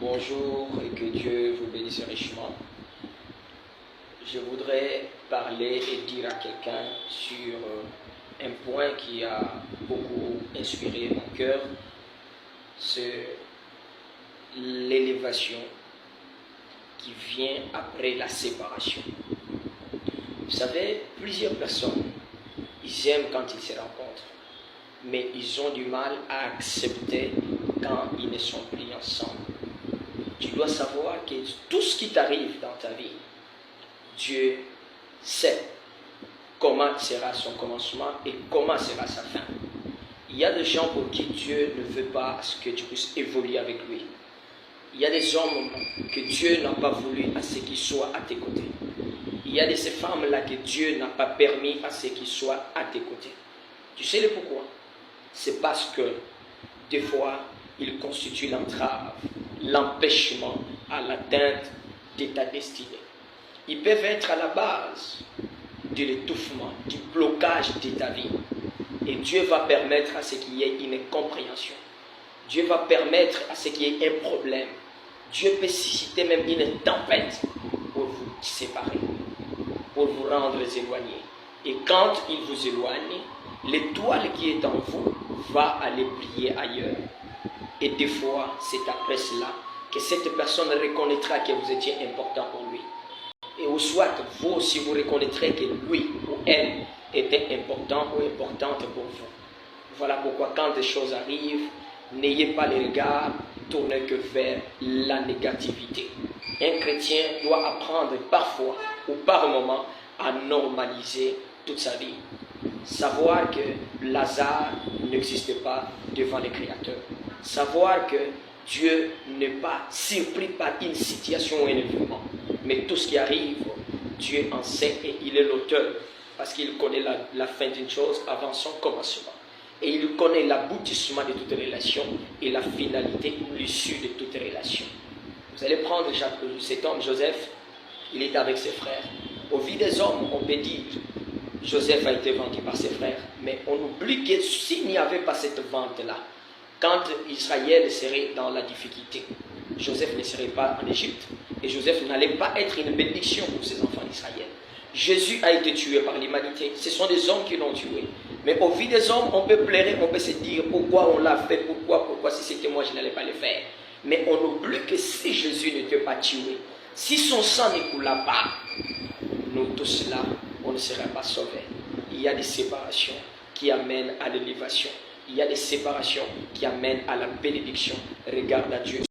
Bonjour et que Dieu vous bénisse richement. Je voudrais parler et dire à quelqu'un sur un point qui a beaucoup inspiré mon cœur, c'est l'élévation qui vient après la séparation. Vous savez, plusieurs personnes, ils aiment quand ils se rencontrent, mais ils ont du mal à accepter quand ils ne sont plus ensemble. Tu dois savoir que tout ce qui t'arrive dans ta vie, Dieu sait comment sera son commencement et comment sera sa fin. Il y a des gens pour qui Dieu ne veut pas ce que tu puisses évoluer avec lui. Il y a des hommes que Dieu n'a pas voulu à ce qu'ils soient à tes côtés. Il y a de ces femmes-là que Dieu n'a pas permis à ce qu'ils soient à tes côtés. Tu sais le pourquoi? C'est parce que des fois, ils constituent l'entrave, l'empêchement à l'atteinte de ta destinée. Ils peuvent être à la base de l'étouffement, du blocage de ta vie. Et Dieu va permettre à ce qu'il y ait une incompréhension. Dieu va permettre à ce qu'il y ait un problème. Dieu peut susciter même une tempête pour vous séparer, pour vous rendre éloignés. Et quand il vous éloigne, l'étoile qui est en vous va aller briller ailleurs. Et des fois, c'est après cela que cette personne reconnaîtra que vous étiez important pour lui. Et ou soit vous aussi vous reconnaîtrez que lui ou elle était important ou importante pour vous. Voilà pourquoi quand des choses arrivent, n'ayez pas les regards tournés que vers la négativité. Un chrétien doit apprendre parfois ou par moment à normaliser toute sa vie. Savoir que Lazare n'existe pas devant le Créateur. Savoir que Dieu n'est pas surpris par une situation ou un événement. Mais tout ce qui arrive, Dieu en sait et il est l'auteur. Parce qu'il connaît la fin d'une chose avant son commencement. Et il connaît l'aboutissement de toute relation et la finalité, l'issue de toute relation. Vous allez prendre cet homme, Joseph, il était avec ses frères. Au vu des hommes, on peut dire, Joseph a été vendu par ses frères. Mais on oublie que s'il n'y avait pas cette vente-là, quand Israël serait dans la difficulté, Joseph ne serait pas en Égypte. Et Joseph n'allait pas être une bénédiction pour ses enfants d'Israël. Jésus a été tué par l'humanité. Ce sont des hommes qui l'ont tué. Mais au vu des hommes, on peut pleurer, on peut se dire pourquoi on l'a fait, pourquoi si c'était moi je n'allais pas le faire. Mais on oublie que si Jésus n'était pas tué, si son sang ne coula pas, nous tous là, on ne serait pas sauvés. Il y a des séparations qui amènent à l'élévation. Il y a des séparations qui amènent à la bénédiction. Regarde à Dieu.